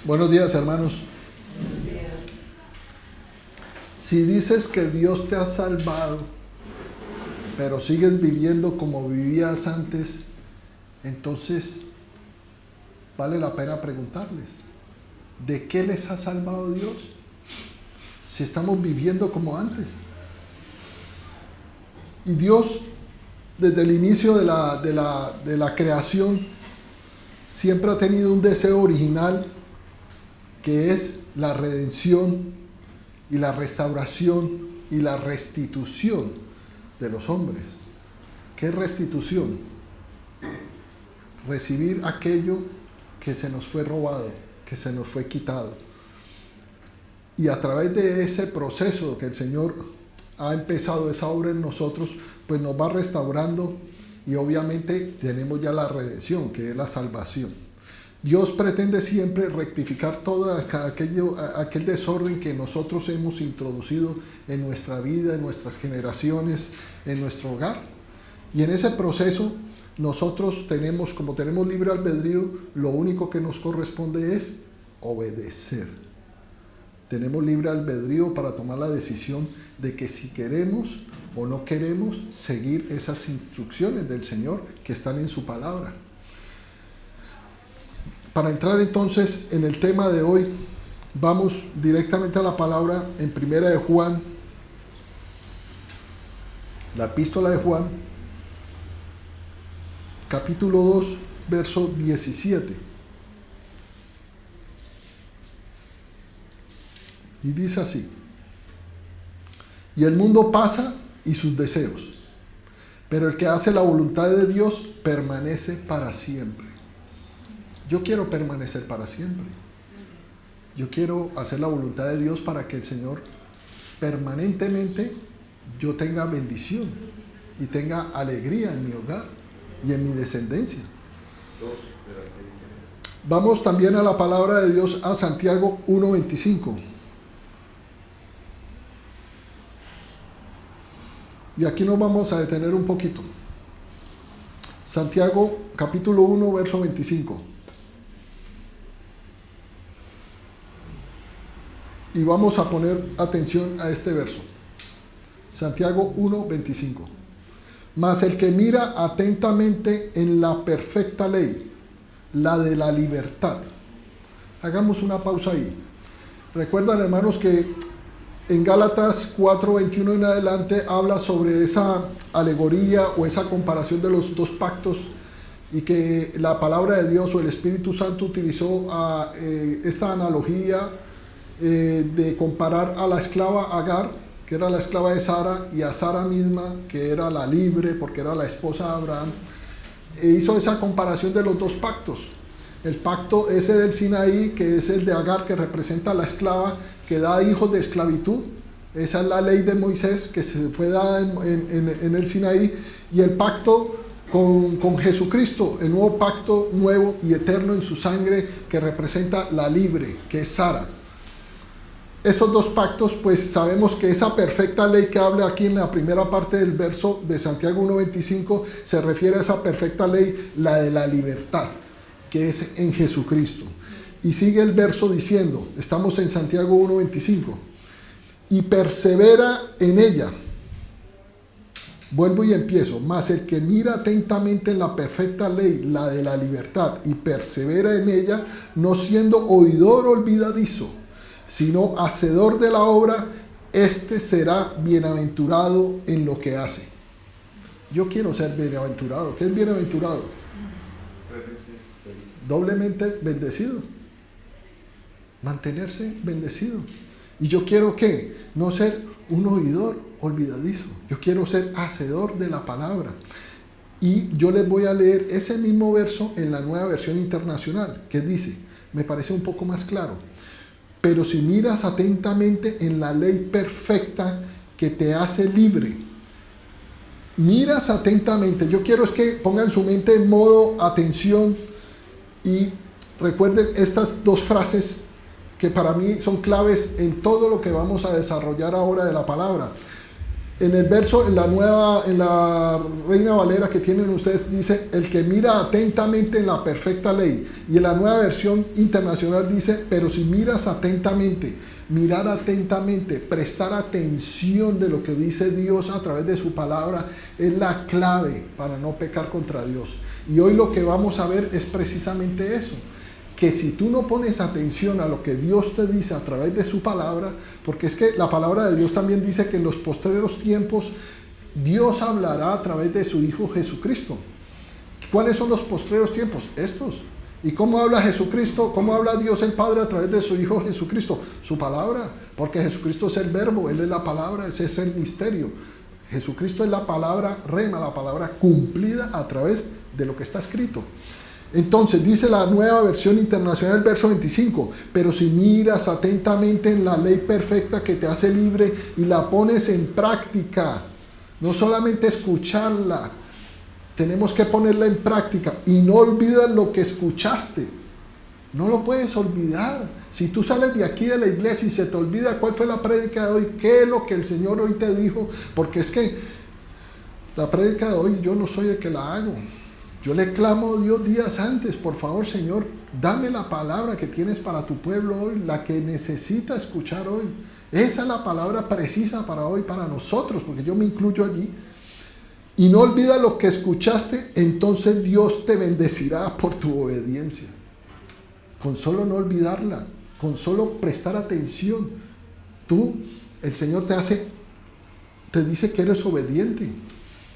Buenos días, hermanos. Si dices que Dios te ha salvado, pero sigues viviendo como vivías antes, entonces vale la pena preguntarles, ¿de qué les ha salvado Dios? Si estamos viviendo como antes. Y Dios, desde el inicio de la creación, siempre ha tenido un deseo original, que es la redención y la restauración y la restitución de los hombres. ¿Qué es restitución? Recibir aquello que se nos fue robado, que se nos fue quitado. Y a través de ese proceso que el Señor ha empezado esa obra en nosotros, pues nos va restaurando, y obviamente tenemos ya la redención, que es la salvación. Dios pretende siempre rectificar todo aquel desorden que nosotros hemos introducido en nuestra vida, en nuestras generaciones, en nuestro hogar. Y en ese proceso nosotros tenemos, como tenemos libre albedrío, lo único que nos corresponde es obedecer. Tenemos libre albedrío para tomar la decisión de que si queremos o no queremos seguir esas instrucciones del Señor que están en su palabra. Para entrar entonces en el tema de hoy, vamos directamente a la palabra en Primera de Juan, la epístola de Juan, capítulo 2, verso 17. Y dice así: y el mundo pasa y sus deseos, pero el que hace la voluntad de Dios permanece para siempre. Yo quiero permanecer para siempre. Yo quiero hacer la voluntad de Dios para que el Señor permanentemente yo tenga bendición y tenga alegría en mi hogar y en mi descendencia. Vamos también a la palabra de Dios, a Santiago 1:25. Y aquí nos vamos a detener un poquito. Santiago capítulo 1, verso 25. Y vamos a poner atención a este verso. Santiago 1:25. Mas el que mira atentamente en la perfecta ley, la de la libertad. Hagamos una pausa ahí. Recuerdan, hermanos, que en Gálatas 4:21 en adelante habla sobre esa alegoría o esa comparación de los dos pactos, y que la palabra de Dios o el Espíritu Santo utilizó esta analogía de comparar a la esclava Agar, que era la esclava de Sara, y a Sara misma, que era la libre porque era la esposa de Abraham. E hizo esa comparación de los dos pactos. El pacto ese del Sinaí, que es el de Agar, que representa a la esclava, que da hijos de esclavitud. Esa es la ley de Moisés que se fue dada en el Sinaí. Y el pacto con Jesucristo, el nuevo pacto nuevo y eterno en su sangre, que representa la libre, que es Sara. Esos dos pactos, pues sabemos que esa perfecta ley que habla aquí en la primera parte del verso de Santiago 1:25 se refiere a esa perfecta ley, la de la libertad, que es en Jesucristo. Y sigue el verso diciendo, estamos en Santiago 1:25, y persevera en ella. Vuelvo y empiezo. Mas el que mira atentamente en la perfecta ley, la de la libertad, y persevera en ella, no siendo oidor olvidadizo, sino hacedor de la obra, este será bienaventurado en lo que hace. Yo quiero ser bienaventurado. ¿Qué es bienaventurado? Doblemente bendecido. Mantenerse bendecido. Y yo quiero, ¿qué? No ser un oidor olvidadizo. Yo quiero ser hacedor de la palabra. Y yo les voy a leer ese mismo verso en la Nueva Versión Internacional, que dice, me parece un poco más claro: pero si miras atentamente en la ley perfecta que te hace libre. Miras atentamente. Yo quiero es que pongan su mente en modo atención y recuerden estas dos frases que para mí son claves en todo lo que vamos a desarrollar ahora de la palabra. En el verso, en la Reina Valera que tienen ustedes, dice, el que mira atentamente en la perfecta ley. Y en la nueva versión internacional dice, pero si miras atentamente, mirar atentamente, prestar atención de lo que dice Dios a través de su palabra, es la clave para no pecar contra Dios. Y hoy lo que vamos a ver es precisamente eso. Que si tú no pones atención a lo que Dios te dice a través de su palabra, porque es que la palabra de Dios también dice que en los postreros tiempos Dios hablará a través de su Hijo Jesucristo. ¿Cuáles son los postreros tiempos? Estos. ¿Y cómo habla Jesucristo? ¿Cómo habla Dios el Padre a través de su Hijo Jesucristo? Su palabra, porque Jesucristo es el verbo, Él es la palabra, ese es el misterio. Jesucristo es la palabra rema, la palabra cumplida a través de lo que está escrito. Entonces dice la nueva versión internacional, verso 25, pero si miras atentamente en la ley perfecta que te hace libre y la pones en práctica, no solamente escucharla, tenemos que ponerla en práctica y no olvidas lo que escuchaste, no lo puedes olvidar. Si tú sales de aquí de la iglesia y se te olvida cuál fue la prédica de hoy, qué es lo que el Señor hoy te dijo, porque es que la prédica de hoy yo no soy el que la hago. Yo le clamo a Dios días antes, por favor, Señor, dame la palabra que tienes para tu pueblo hoy, la que necesita escuchar hoy. Esa es la palabra precisa para hoy, para nosotros, porque yo me incluyo allí. Y no olvides lo que escuchaste, entonces Dios te bendecirá por tu obediencia. Con solo no olvidarla, con solo prestar atención, el Señor te dice que eres obediente.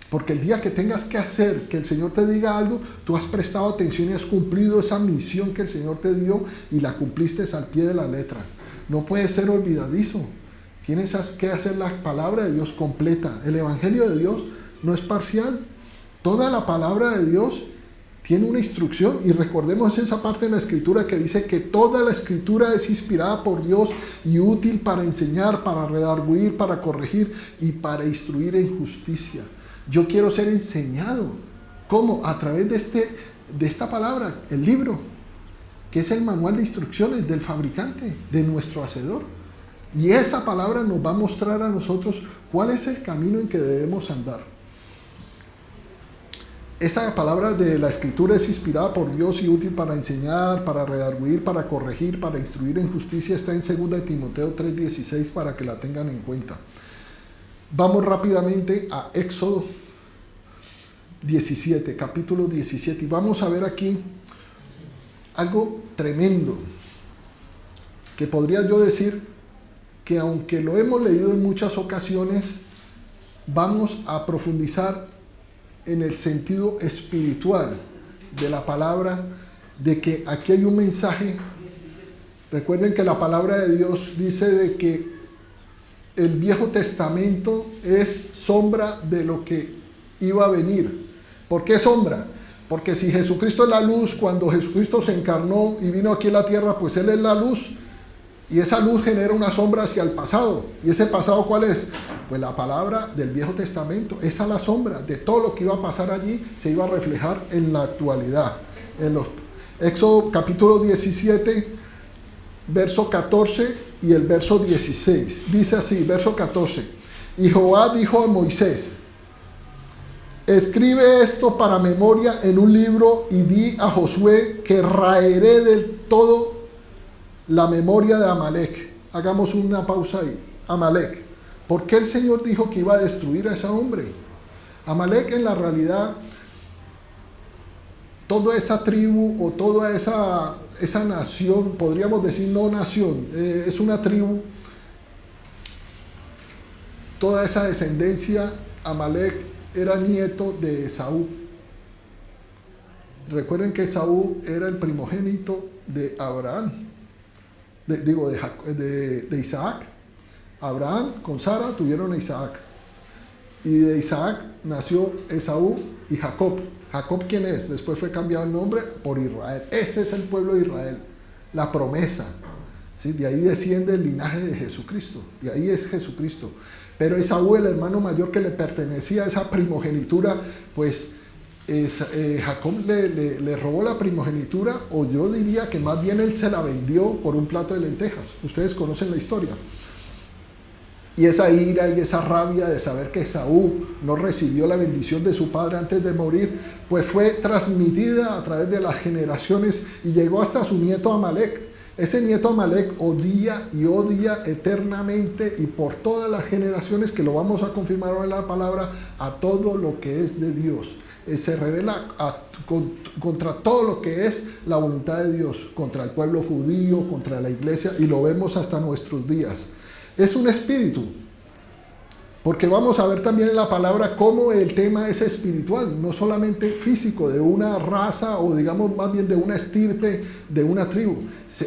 Porque el día que tengas que hacer, que el Señor te diga algo, tú has prestado atención y has cumplido esa misión que el Señor te dio y la cumpliste al pie de la letra. No puedes ser olvidadizo. Tienes que hacer la palabra de Dios completa. El Evangelio de Dios no es parcial. Toda la palabra de Dios tiene una instrucción. Y recordemos esa parte de la Escritura que dice que toda la Escritura es inspirada por Dios y útil para enseñar, para redarguir, para corregir y para instruir en justicia. Yo quiero ser enseñado. ¿Cómo? A través de esta palabra, el libro, que es el manual de instrucciones del fabricante, de nuestro hacedor. Y esa palabra nos va a mostrar a nosotros cuál es el camino en que debemos andar. Esa palabra de la Escritura es inspirada por Dios y útil para enseñar, para redarguir, para corregir, para instruir en justicia. Está en 2 Timoteo 3:16 para que la tengan en cuenta. Vamos rápidamente a Éxodo 17, capítulo 17, y vamos a ver aquí algo tremendo, que podría yo decir que aunque lo hemos leído en muchas ocasiones, vamos a profundizar en el sentido espiritual de la palabra, de que aquí hay un mensaje. Recuerden que la palabra de Dios dice de que el Viejo Testamento es sombra de lo que iba a venir. ¿Por qué sombra? Porque si Jesucristo es la luz, cuando Jesucristo se encarnó y vino aquí a la tierra, pues Él es la luz. Y esa luz genera una sombra hacia el pasado. ¿Y ese pasado cuál es? Pues la palabra del Viejo Testamento. Esa es la sombra de todo lo que iba a pasar allí, se iba a reflejar en la actualidad. Éxodo capítulo 17, verso 14 y el verso 16. Dice así, verso 14. Y Jehová dijo a Moisés: escribe esto para memoria en un libro y di a Josué que raeré del todo la memoria de Amalek. Hagamos una pausa ahí. Amalek. ¿Por qué el Señor dijo que iba a destruir a ese hombre? Amalek en la realidad, toda esa tribu o toda esa nación, podríamos decir no nación, es una tribu, toda esa descendencia. Amalek era nieto de Esaú. Recuerden que Esaú era el primogénito de Abraham, de Isaac. Abraham con Sara tuvieron a Isaac, y de Isaac nació Esaú y Jacob. Jacob, ¿quién es? Después fue cambiado el nombre por Israel. Ese es el pueblo de Israel, la promesa, ¿sí? De ahí desciende el linaje de Jesucristo, de ahí es Jesucristo. Pero Esaú, el hermano mayor que le pertenecía a esa primogenitura, pues Jacob le robó la primogenitura, o yo diría que más bien él se la vendió por un plato de lentejas. Ustedes conocen la historia. Y esa ira y esa rabia de saber que Esaú no recibió la bendición de su padre antes de morir, pues fue transmitida a través de las generaciones y llegó hasta su nieto Amalek. Ese nieto Amalek odia y odia eternamente y por todas las generaciones, que lo vamos a confirmar ahora en la palabra, a todo lo que es de Dios. Se revela contra todo lo que es la voluntad de Dios, contra el pueblo judío, contra la iglesia, y lo vemos hasta nuestros días. Es un espíritu, porque vamos a ver también en la palabra cómo el tema es espiritual, no solamente físico, de una raza o digamos más bien de una estirpe, de una tribu.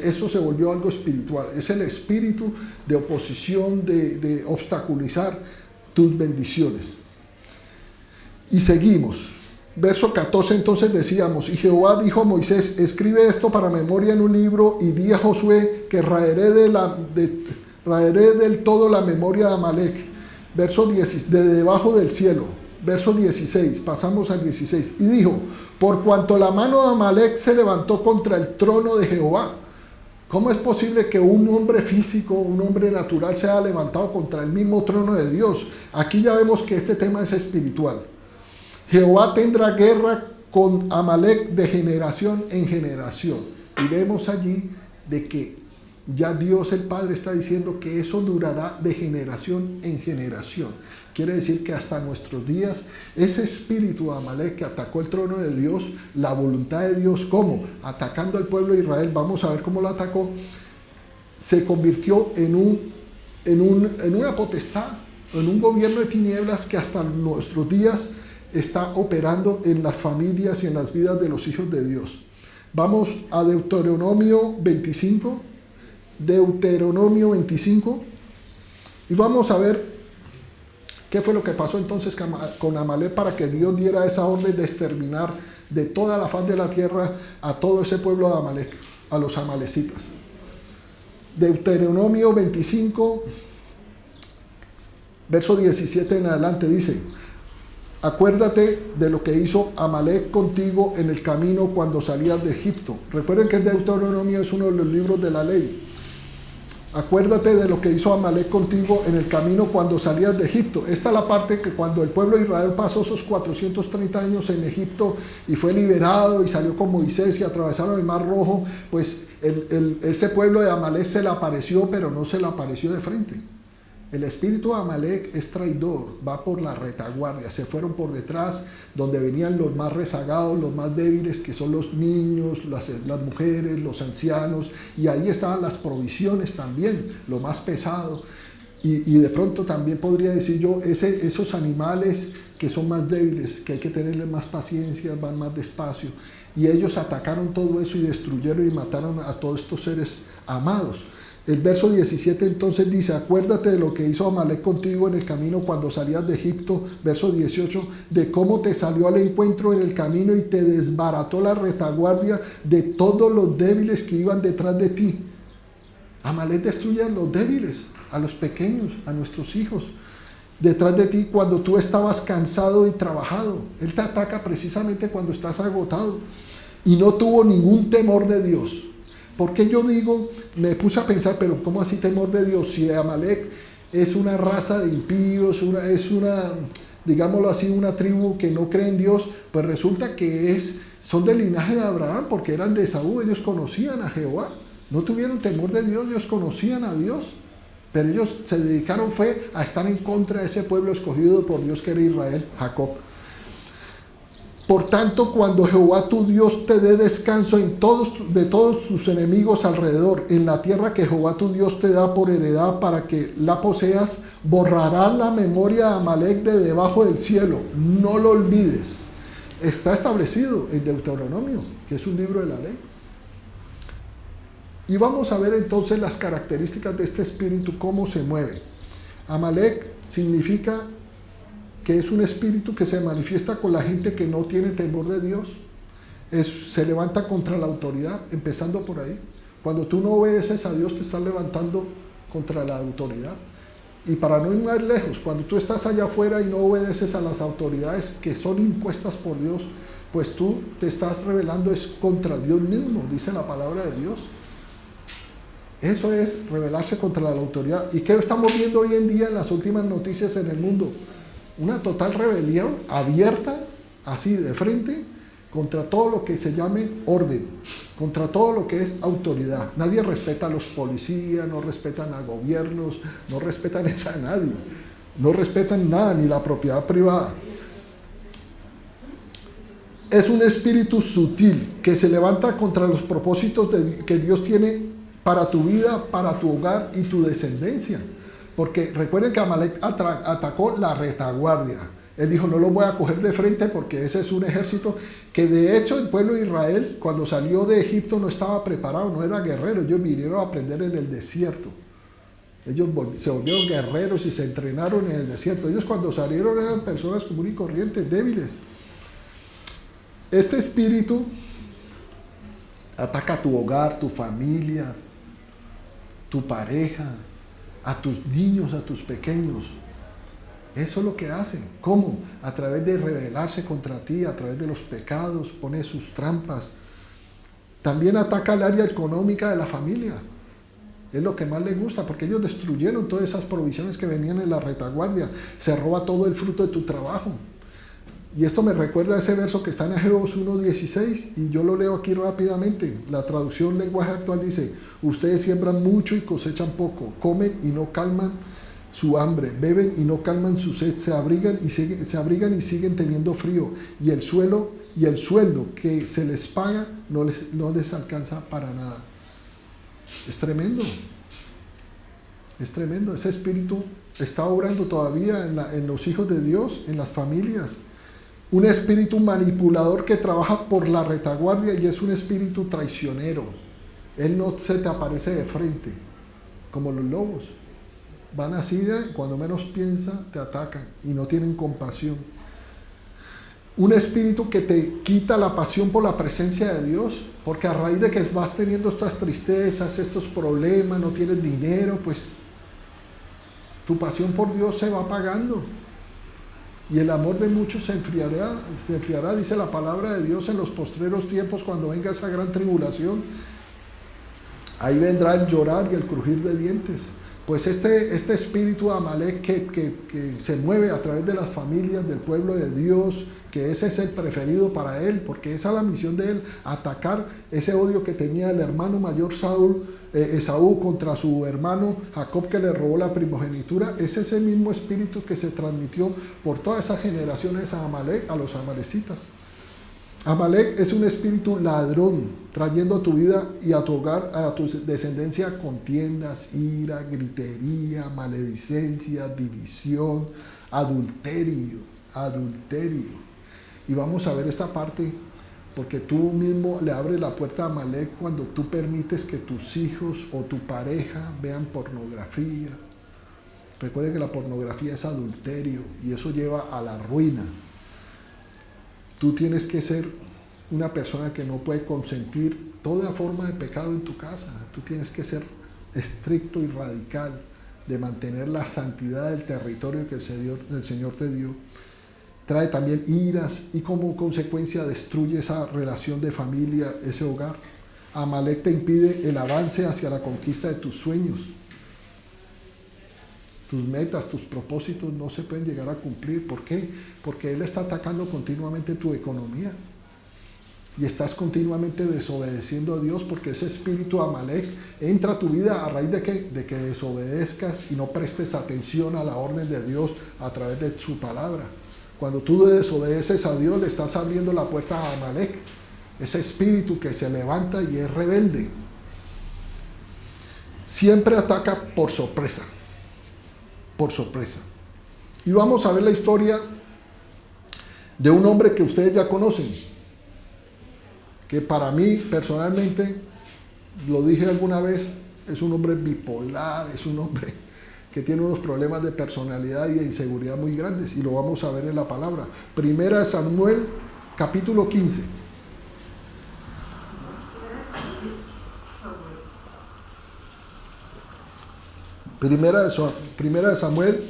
Eso se volvió algo espiritual, es el espíritu de oposición, de obstaculizar tus bendiciones. Y seguimos. Verso 14 entonces decíamos, y Jehová dijo a Moisés, escribe esto para memoria en un libro y di a Josué que raeré del todo la memoria de Amalek. Verso 10, de debajo del cielo. Verso 16, pasamos al 16. Y dijo, por cuanto la mano de Amalek se levantó contra el trono de Jehová. ¿Cómo es posible que un hombre físico, un hombre natural se haya levantado contra el mismo trono de Dios? Aquí ya vemos que este tema es espiritual. Jehová tendrá guerra con Amalek de generación en generación. Y vemos allí de que ya Dios el Padre está diciendo que eso durará de generación en generación. Quiere decir que hasta nuestros días, ese espíritu de Amalek que atacó el trono de Dios, la voluntad de Dios, ¿cómo? Atacando al pueblo de Israel, vamos a ver cómo lo atacó, se convirtió en una potestad, en un gobierno de tinieblas que hasta nuestros días está operando en las familias y en las vidas de los hijos de Dios. Vamos a Deuteronomio 25. Deuteronomio 25 y vamos a ver qué fue lo que pasó entonces con Amalek para que Dios diera esa orden de exterminar de toda la faz de la tierra a todo ese pueblo de Amalek, a los amalecitas. Deuteronomio 25 verso 17 en adelante dice, acuérdate de lo que hizo Amalek contigo en el camino cuando salías de Egipto. Recuerden que el Deuteronomio es uno de los libros de la ley. Acuérdate de lo que hizo Amalek contigo en el camino cuando salías de Egipto. Esta es la parte que cuando el pueblo de Israel pasó esos 430 años en Egipto y fue liberado y salió con Moisés y atravesaron el Mar Rojo, pues ese pueblo de Amalek se le apareció, pero no se le apareció de frente. El espíritu de Amalek es traidor, va por la retaguardia, se fueron por detrás, donde venían los más rezagados, los más débiles, que son los niños, las mujeres, los ancianos, y ahí estaban las provisiones también, lo más pesado. Y de pronto también podría decir yo, esos animales que son más débiles, que hay que tenerles más paciencia, van más despacio, y ellos atacaron todo eso y destruyeron y mataron a todos estos seres amados. El verso 17 entonces dice, acuérdate de lo que hizo Amalek contigo en el camino cuando salías de Egipto. Verso 18, de cómo te salió al encuentro en el camino y te desbarató la retaguardia de todos los débiles que iban detrás de ti. Amalek destruye a los débiles, a los pequeños, a nuestros hijos. Detrás de ti cuando tú estabas cansado y trabajado. Él te ataca precisamente cuando estás agotado. Y no tuvo ningún temor de Dios. Porque yo digo, me puse a pensar, pero ¿cómo así temor de Dios? Si Amalek es una raza de impíos, es una, digámoslo así, una tribu que no cree en Dios, pues resulta que son del linaje de Abraham, porque eran de Esaú, ellos conocían a Jehová, no tuvieron temor de Dios, ellos conocían a Dios, pero ellos se dedicaron fue a estar en contra de ese pueblo escogido por Dios que era Israel, Jacob. Por tanto, cuando Jehová tu Dios te dé descanso de todos tus enemigos alrededor, en la tierra que Jehová tu Dios te da por heredad para que la poseas, borrarás la memoria de Amalek de debajo del cielo. No lo olvides. Está establecido en Deuteronomio, que es un libro de la ley. Y vamos a ver entonces las características de este espíritu, cómo se mueve. Amalek significa que es un espíritu que se manifiesta con la gente que no tiene temor de Dios. Se levanta contra la autoridad, empezando por ahí. Cuando tú no obedeces a Dios, te estás levantando contra la autoridad. Y para no ir más lejos, cuando tú estás allá afuera y no obedeces a las autoridades que son impuestas por Dios, pues tú te estás rebelando es contra Dios mismo, dice la palabra de Dios. Eso es rebelarse contra la autoridad. ¿Y qué estamos viendo hoy en día en las últimas noticias en el mundo? Una total rebelión abierta, así de frente, contra todo lo que se llame orden, contra todo lo que es autoridad. Nadie respeta a los policías, no respetan a gobiernos, no respetan a nadie, no respetan nada, ni la propiedad privada. Es un espíritu sutil que se levanta contra los propósitos que Dios tiene para tu vida, para tu hogar y tu descendencia. Porque recuerden que Amalek atacó la retaguardia. Él dijo, no lo voy a coger de frente porque ese es un ejército que de hecho el pueblo de Israel cuando salió de Egipto no estaba preparado, no era guerrero. Ellos vinieron a aprender en el desierto. Ellos se volvieron guerreros y se entrenaron en el desierto. Ellos cuando salieron eran personas comunes y corrientes, débiles. Este espíritu ataca a tu hogar, tu familia, tu pareja, a tus niños, a tus pequeños. Eso es lo que hace. ¿Cómo? A través de rebelarse contra ti, a través de los pecados, pone sus trampas. También ataca el área económica de la familia. Es lo que más les gusta, porque ellos destruyeron todas esas provisiones que venían en la retaguardia. Se roba todo el fruto de tu trabajo. Y esto me recuerda a ese verso que está en Ageo 1:16, y yo lo leo aquí rápidamente. La traducción lenguaje actual dice, ustedes siembran mucho y cosechan poco, comen y no calman su hambre, beben y no calman su sed, se abrigan y siguen teniendo frío, y el sueldo que se les paga no les alcanza para nada. Es tremendo. Es tremendo. Ese espíritu está obrando todavía en los hijos de Dios, en las familias. Un espíritu manipulador que trabaja por la retaguardia y es un espíritu traicionero. Él no se te aparece de frente, como los lobos. Van así, cuando menos piensa, te atacan y no tienen compasión. Un espíritu que te quita la pasión por la presencia de Dios, porque a raíz de que vas teniendo estas tristezas, estos problemas, no tienes dinero, pues tu pasión por Dios se va apagando. Y el amor de muchos se enfriará, dice la palabra de Dios en los postreros tiempos, cuando venga esa gran tribulación. Ahí vendrá el llorar y el crujir de dientes. Pues este espíritu de Amalek que se mueve a través de las familias del pueblo de Dios, que ese es el preferido para él, porque esa es la misión de él, atacar ese odio que tenía el hermano mayor Esaú contra su hermano Jacob, que le robó la primogenitura. Ese es el mismo espíritu que se transmitió por todas esas generaciones a Amalek, a los amalecitas. Amalek es un espíritu ladrón, trayendo a tu vida y a tu hogar, a tu descendencia, contiendas, ira, gritería, maledicencia, división, adulterio. Y vamos a ver esta parte, porque tú mismo le abres la puerta a Amalek cuando tú permites que tus hijos o tu pareja vean pornografía. Recuerden que la pornografía es adulterio y eso lleva a la ruina. Tú tienes que ser una persona que no puede consentir toda forma de pecado en tu casa. Tú tienes que ser estricto y radical de mantener la santidad del territorio que el Señor te dio. Trae también iras y como consecuencia destruye esa relación de familia, ese hogar. Amalek te impide el avance hacia la conquista de tus sueños. Tus metas, tus propósitos no se pueden llegar a cumplir. ¿Por qué? Porque él está atacando continuamente tu economía. Y estás continuamente desobedeciendo a Dios, porque ese espíritu Amalek entra a tu vida a raíz de que desobedezcas y no prestes atención a la orden de Dios a través de su palabra. Cuando tú desobedeces a Dios, le estás abriendo la puerta a Amalek, ese espíritu que se levanta y es rebelde. Siempre ataca por sorpresa. Por sorpresa. Y vamos a ver la historia de un hombre que ustedes ya conocen, que para mí personalmente, lo dije alguna vez, es un hombre bipolar, es un hombre que tiene unos problemas de personalidad y de inseguridad muy grandes, y lo vamos a ver en la palabra. Primera de Samuel, capítulo 15. Primera de Samuel,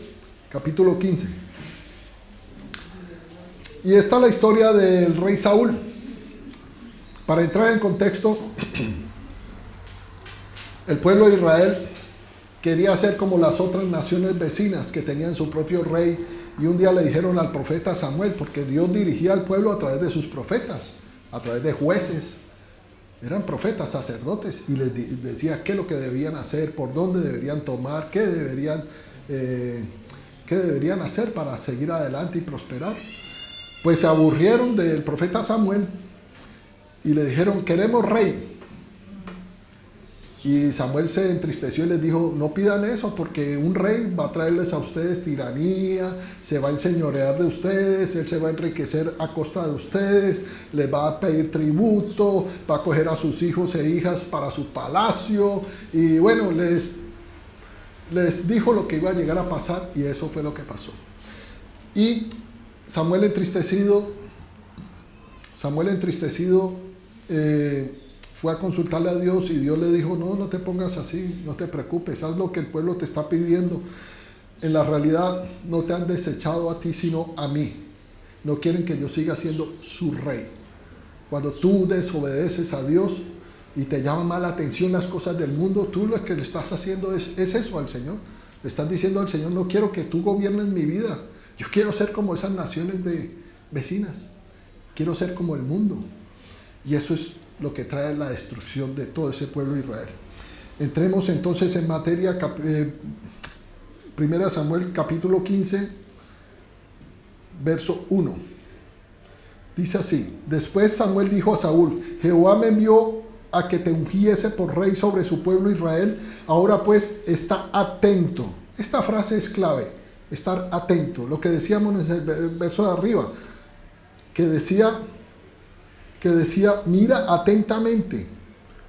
capítulo 15. Y esta es la historia del rey Saúl. Para entrar en contexto, El pueblo de Israel quería ser como las otras naciones vecinas que tenían su propio rey, y un día le dijeron al profeta Samuel, porque Dios dirigía al pueblo a través de sus profetas, a través de jueces, eran profetas, sacerdotes, y les decía qué es lo que debían hacer, por dónde deberían tomar, qué deberían hacer para seguir adelante y prosperar. Pues se aburrieron del profeta Samuel y le dijeron, queremos rey. Y Samuel se entristeció y les dijo, no pidan eso, porque un rey va a traerles a ustedes tiranía, se va a enseñorear de ustedes, él se va a enriquecer a costa de ustedes, les va a pedir tributo, va a coger a sus hijos e hijas para su palacio. Y bueno, les dijo lo que iba a llegar a pasar, y eso fue lo que pasó. Y Samuel entristecido, fue a consultarle a Dios, y Dios le dijo, no te pongas así, no te preocupes, haz lo que el pueblo te está pidiendo. En la realidad no te han desechado a ti, sino a mí. No quieren que yo siga siendo su rey. Cuando tú desobedeces a Dios y te llama más la atención las cosas del mundo, tú lo que le estás haciendo es eso al Señor. Le estás diciendo al Señor, no quiero que tú gobiernes mi vida. Yo quiero ser como esas naciones vecinas. Quiero ser como el mundo. Y eso es lo que trae la destrucción de todo ese pueblo de Israel. Entremos entonces en materia. 1 Samuel capítulo 15, verso 1. Dice así: después Samuel dijo a Saúl, Jehová me envió a que te ungiese por rey sobre su pueblo Israel. Ahora pues está atento. Esta frase es clave, estar atento. Lo que decíamos en el verso de arriba, que decía, mira atentamente,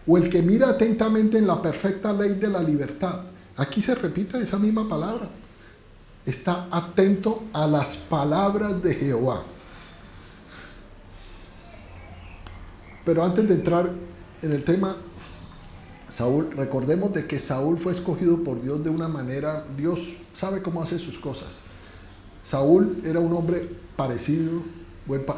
o el que mira atentamente en la perfecta ley de la libertad. Aquí se repite esa misma palabra. Está atento a las palabras de Jehová. Pero antes de entrar en el tema, Saúl, recordemos de que Saúl fue escogido por Dios de una manera, Dios sabe cómo hace sus cosas. Saúl era un hombre parecido,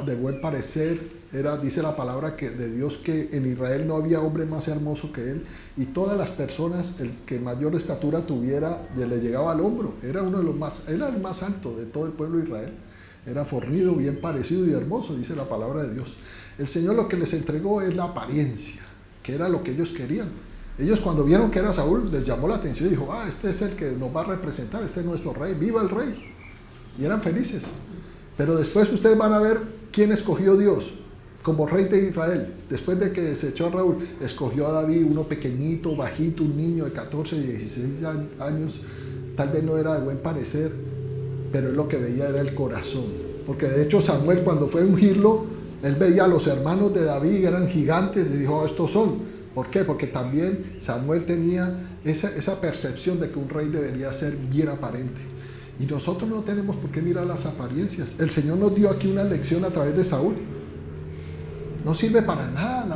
de buen parecer, dice la palabra de Dios que en Israel no había hombre más hermoso que él, y todas las personas, el que mayor estatura tuviera, le llegaba al hombro. Era el más alto de todo el pueblo de Israel. Era fornido, bien parecido y hermoso, dice la palabra de Dios. El Señor lo que les entregó es la apariencia, que era lo que ellos querían. Ellos, cuando vieron que era Saúl, les llamó la atención y dijo, este es el que nos va a representar, este es nuestro rey, viva el rey. Y eran felices. Pero después ustedes van a ver quién escogió Dios como rey de Israel. Después de que desechó a Raúl, escogió a David, uno pequeñito, bajito, un niño de 14, 16 años. Tal vez no era de buen parecer, pero él lo que veía era el corazón. Porque de hecho Samuel, cuando fue a ungirlo, él veía a los hermanos de David, eran gigantes, y dijo, estos son. ¿Por qué? Porque también Samuel tenía esa percepción de que un rey debería ser bien aparente. Y nosotros no tenemos por qué mirar las apariencias. El Señor nos dio aquí una lección a través de Saúl. No sirve para nada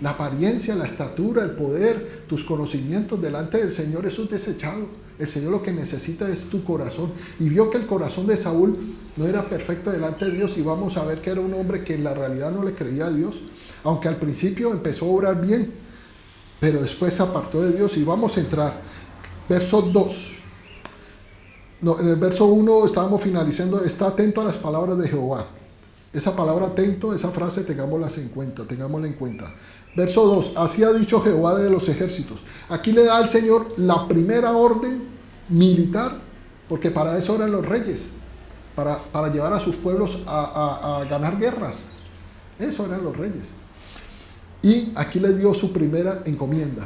la apariencia, la estatura, el poder, tus conocimientos delante del Señor, eso es desechado. El Señor lo que necesita es tu corazón. Y vio que el corazón de Saúl no era perfecto delante de Dios, y vamos a ver que era un hombre que en la realidad no le creía a Dios, aunque al principio empezó a obrar bien, pero después se apartó de Dios. Y vamos a entrar, verso 2. No, en el verso 1 estábamos finalizando, está atento a las palabras de Jehová. Esa palabra atento, esa frase, tengámosla en cuenta. Verso 2, así ha dicho Jehová de los ejércitos. Aquí le da al Señor la primera orden militar, porque para eso eran los reyes, para llevar a sus pueblos a ganar guerras. Eso eran los reyes. Y aquí le dio su primera encomienda,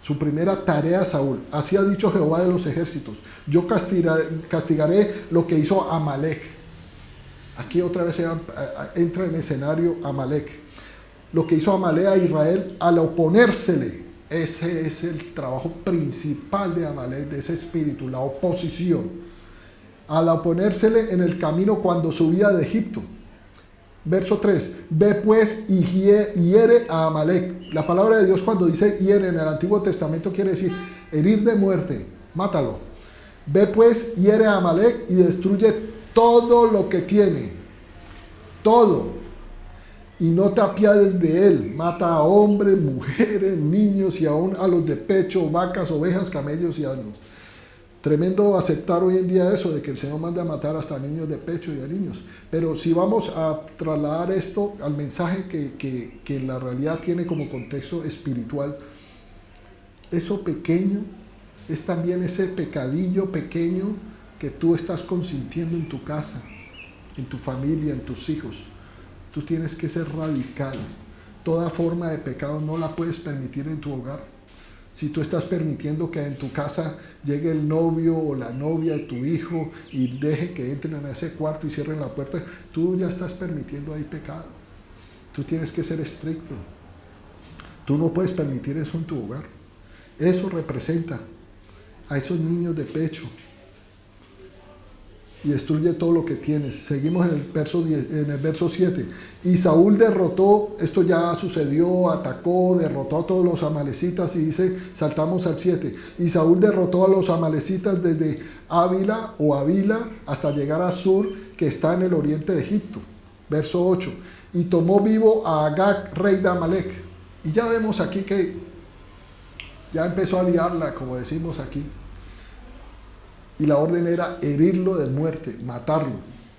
su primera tarea a Saúl. Así ha dicho Jehová de los ejércitos, yo castigaré lo que hizo Amalek. Aquí otra vez entra en escenario Amalek. Lo que hizo Amalek a Israel al oponérsele. Ese es el trabajo principal de Amalek, de ese espíritu, la oposición. Al oponérsele en el camino cuando subía de Egipto. Verso 3, ve pues y hiere a Amalek. La palabra de Dios, cuando dice hiere en el Antiguo Testamento, quiere decir herir de muerte, mátalo. Ve pues, hiere a Amalek y destruye todo lo que tiene, todo. y no te apiades de él. Mata a hombres, mujeres, niños y aún a los de pecho, vacas, ovejas, camellos y asnos. Tremendo aceptar hoy en día eso, de que el Señor manda a matar hasta niños de pecho y a niños. Pero si vamos a trasladar esto al mensaje que en la realidad tiene como contexto espiritual, eso pequeño es también ese pecadillo pequeño que tú estás consintiendo en tu casa, en tu familia, en tus hijos. Tú tienes que ser radical. Toda forma de pecado no la puedes permitir en tu hogar. Si tú estás permitiendo que en tu casa llegue el novio o la novia de tu hijo y deje que entren a ese cuarto y cierren la puerta, tú ya estás permitiendo ahí pecado. Tú tienes que ser estricto. Tú no puedes permitir eso en tu hogar. Eso representa a esos niños de pecho y destruye todo lo que tienes. Seguimos en el verso 7. Y Saúl derrotó, esto ya sucedió, atacó, derrotó a todos los amalecitas, y dice, saltamos al 7. Y Saúl derrotó a los amalecitas desde Ávila o Avila hasta llegar a Sur, que está en el oriente de Egipto. Verso 8. Y tomó vivo a Agag, rey de Amalec. Y ya vemos aquí que ya empezó a liarla, como decimos aquí. Y la orden era herirlo de muerte, matarlo.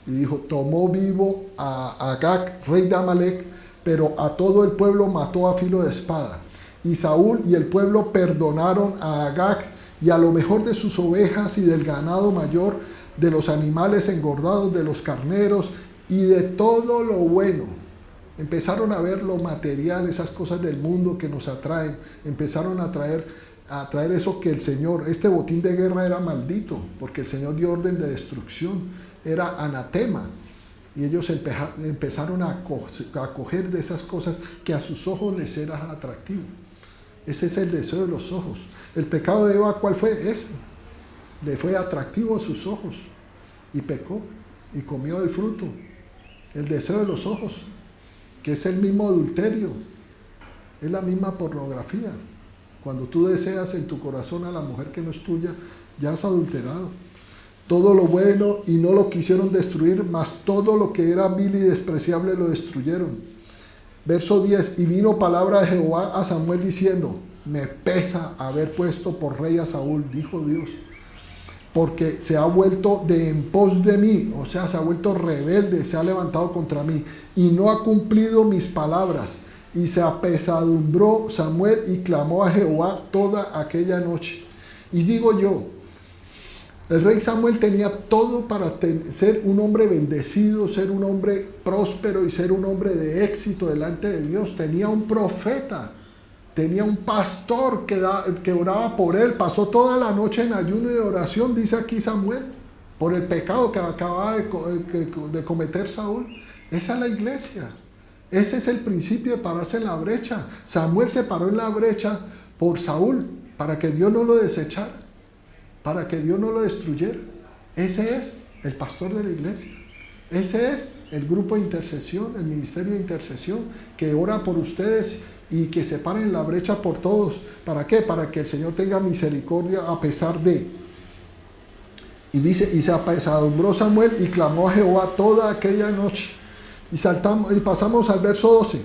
Y dijo, tomó vivo a Agag, rey de Amalec, pero a todo el pueblo mató a filo de espada. Y Saúl y el pueblo perdonaron a Agag y a lo mejor de sus ovejas y del ganado mayor, de los animales engordados, de los carneros y de todo lo bueno. Empezaron a ver lo material, esas cosas del mundo que nos atraen. Empezaron a traer eso que el Señor, este botín de guerra era maldito, porque el Señor dio orden de destrucción, era anatema, y ellos empezaron a coger de esas cosas que a sus ojos les era atractivo. Ese es el deseo de los ojos. El pecado de Eva, ¿cuál fue? Ese. Le fue atractivo a sus ojos, y pecó, y comió del fruto. El deseo de los ojos, que es el mismo adulterio, es la misma pornografía. Cuando tú deseas en tu corazón a la mujer que no es tuya, ya has adulterado. Todo lo bueno y no lo quisieron destruir, mas todo lo que era vil y despreciable lo destruyeron. Verso 10. Y vino palabra de Jehová a Samuel diciendo, me pesa haber puesto por rey a Saúl, dijo Dios, porque se ha vuelto de en pos de mí, o sea, se ha vuelto rebelde, se ha levantado contra mí, y no ha cumplido mis palabras. Y se apesadumbró Samuel y clamó a Jehová toda aquella noche. Y digo yo, el rey Samuel tenía todo para ser un hombre bendecido, ser un hombre próspero y ser un hombre de éxito delante de Dios. Tenía un profeta, tenía un pastor que oraba por él. Pasó toda la noche en ayuno y de oración, dice aquí Samuel, por el pecado que acababa de cometer Saúl. Esa es la iglesia. Ese es el principio de pararse en la brecha. Samuel se paró en la brecha por Saúl, para que Dios no lo desechara, para que Dios no lo destruyera. Ese es el pastor de la iglesia. Ese es el grupo de intercesión, el ministerio de intercesión, que ora por ustedes y que se paren en la brecha por todos. ¿Para qué? Para que el Señor tenga misericordia a pesar de. Y dice, y se apesadumbró Samuel y clamó a Jehová toda aquella noche. Y pasamos al verso 12.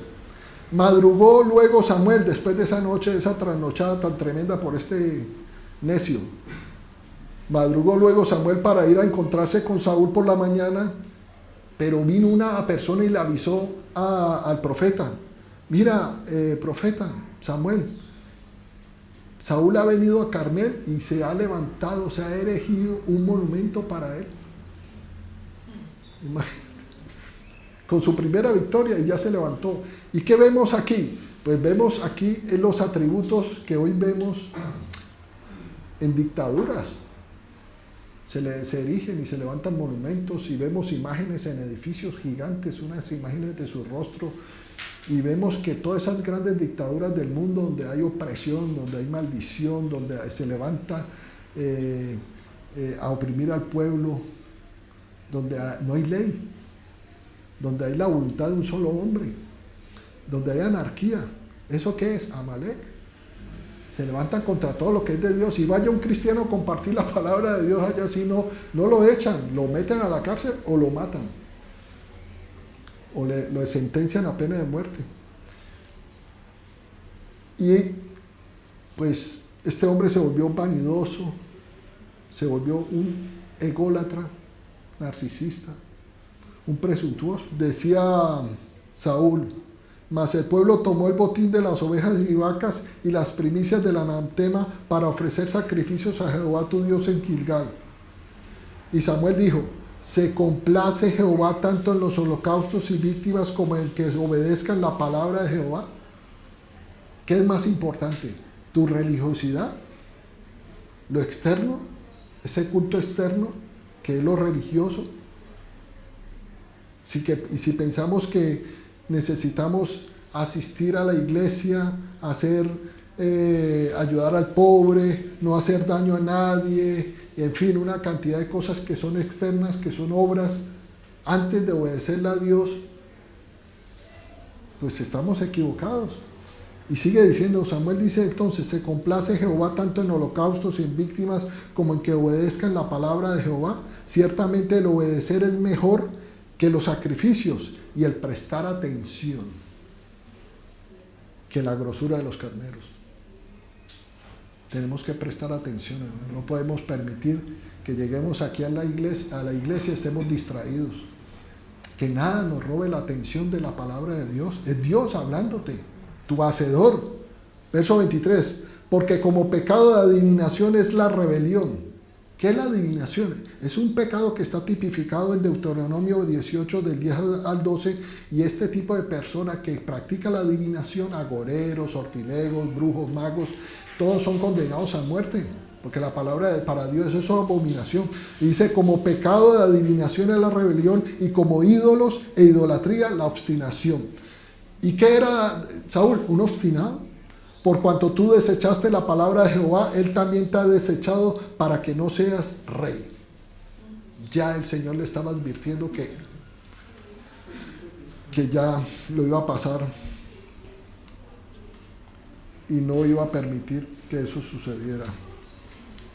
Madrugó luego Samuel, después de esa noche, esa trasnochada tan tremenda por este necio. Madrugó luego Samuel para ir a encontrarse con Saúl por la mañana, pero vino una persona y le avisó al profeta. Mira, profeta Samuel, Saúl ha venido a Carmel y se ha levantado, se ha erigido un monumento para él. Imagínate. Con su primera victoria y ya se levantó. ¿Y qué vemos aquí? Pues vemos aquí los atributos que hoy vemos en dictaduras. Se erigen y se levantan monumentos y vemos imágenes en edificios gigantes, unas imágenes de su rostro, y vemos que todas esas grandes dictaduras del mundo donde hay opresión, donde hay maldición, donde se levanta a oprimir al pueblo, donde no hay ley, donde hay la voluntad de un solo hombre, donde hay anarquía. ¿Eso qué es? Amalec. Se levantan contra todo lo que es de Dios. Si vaya un cristiano a compartir la palabra de Dios allá, si no lo echan, lo meten a la cárcel o lo matan. o lo sentencian a pena de muerte. Y pues este hombre se volvió vanidoso, se volvió un ególatra, narcisista, un presuntuoso. Decía Saúl: mas el pueblo tomó el botín de las ovejas y vacas y las primicias del anatema para ofrecer sacrificios a Jehová tu Dios en Gilgal. Y Samuel dijo: ¿se complace Jehová tanto en los holocaustos y víctimas como en que obedezcan la palabra de Jehová? ¿Qué es más importante? ¿Tu religiosidad? ¿Lo externo? ¿Ese culto externo que es lo religioso? Y si pensamos que necesitamos asistir a la iglesia, ayudar al pobre, no hacer daño a nadie, en fin, una cantidad de cosas que son externas, que son obras, antes de obedecerle a Dios, pues estamos equivocados. Y sigue diciendo, Samuel dice entonces: ¿se complace Jehová tanto en holocaustos y en víctimas como en que obedezcan la palabra de Jehová? Ciertamente el obedecer es mejor que los sacrificios, y el prestar atención que la grosura de los carneros. Tenemos que prestar atención, hermano. No podemos permitir que lleguemos aquí a la iglesia y estemos distraídos. Que nada nos robe la atención de la palabra de Dios. Es Dios hablándote, tu hacedor. Verso 23. Porque como pecado de adivinación es la rebelión. ¿Qué es la adivinación? Es un pecado que está tipificado en Deuteronomio 18 del 10 al 12, y este tipo de persona que practica la adivinación, agoreros, sortilegos, brujos, magos, todos son condenados a muerte, porque la palabra para Dios es una abominación. Y dice: como pecado de adivinación es la rebelión, y como ídolos e idolatría la obstinación. ¿Y qué era Saúl? Un obstinado. Por cuanto tú desechaste la palabra de Jehová, Él también te ha desechado para que no seas rey. Ya el Señor le estaba advirtiendo que ya lo iba a pasar y no iba a permitir que eso sucediera.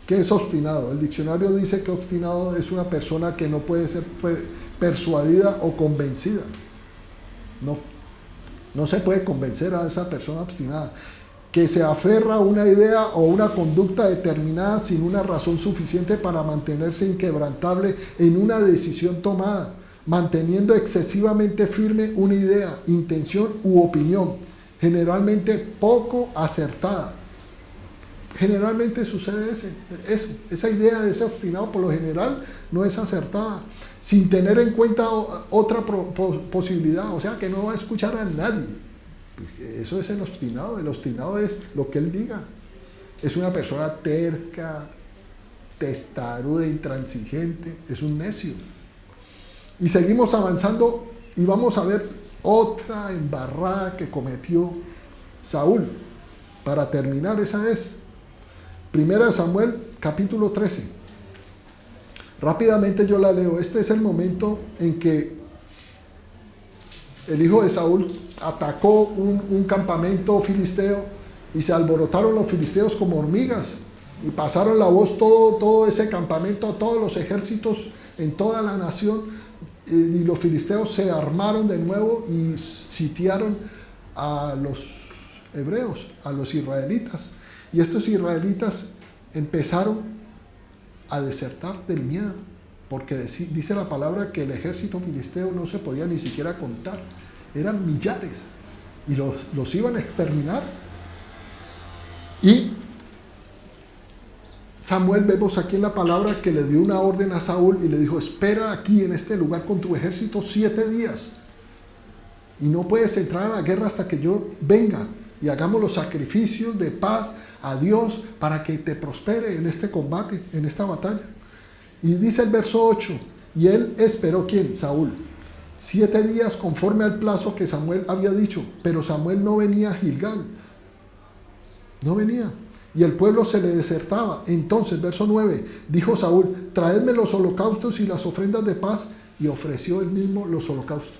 ¿Qué es obstinado? El diccionario dice que obstinado es una persona que no puede ser persuadida o convencida. No se puede convencer a esa persona obstinada, que se aferra a una idea o una conducta determinada sin una razón suficiente para mantenerse inquebrantable en una decisión tomada, manteniendo excesivamente firme una idea, intención u opinión, generalmente poco acertada. Generalmente sucede esa idea de ese obstinado por lo general no es acertada, sin tener en cuenta otra posibilidad, o sea que no va a escuchar a nadie. Pues eso es el obstinado. El obstinado es lo que él diga. Es una persona terca, testaruda, intransigente, es un necio. Y seguimos avanzando y vamos a ver otra embarrada que cometió Saúl. Para terminar, esa es Primera de Samuel, capítulo 13. Rápidamente yo la leo. Este es el momento en que el hijo de Saúl atacó un campamento filisteo y se alborotaron los filisteos como hormigas y pasaron la voz todo ese campamento a todos los ejércitos en toda la nación, y los filisteos se armaron de nuevo y sitiaron a los hebreos, a los israelitas, y estos israelitas empezaron a desertar del miedo, porque dice la palabra que el ejército filisteo no se podía ni siquiera contar, eran millares, y los iban a exterminar. Y Samuel, vemos aquí en la palabra que le dio una orden a Saúl y le dijo: espera aquí en este lugar con tu ejército 7 días, y no puedes entrar a la guerra hasta que yo venga y hagamos los sacrificios de paz a Dios para que te prospere en este combate, en esta batalla. Y dice el verso 8: y él esperó, ¿quién? Saúl, 7 días conforme al plazo que Samuel había dicho, pero Samuel no venía a Gilgal, no venía, y el pueblo se le desertaba. Entonces, verso 9, dijo Saúl: traedme los holocaustos y las ofrendas de paz, y ofreció él mismo los holocaustos.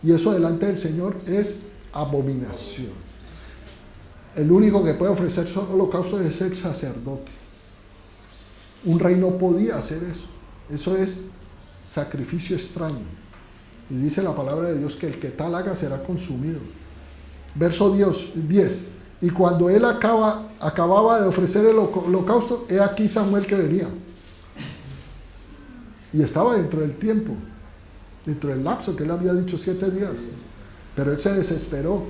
Y eso delante del Señor es abominación. El único que puede ofrecer holocaustos es el sacerdote. Un rey no podía hacer eso. Eso es sacrificio extraño. Y dice la palabra de Dios que el que tal haga será consumido. Verso 10. Y cuando él acababa de ofrecer el holocausto, he aquí Samuel que venía. Y estaba dentro del tiempo, dentro del lapso que él había dicho 7 días. Pero él se desesperó.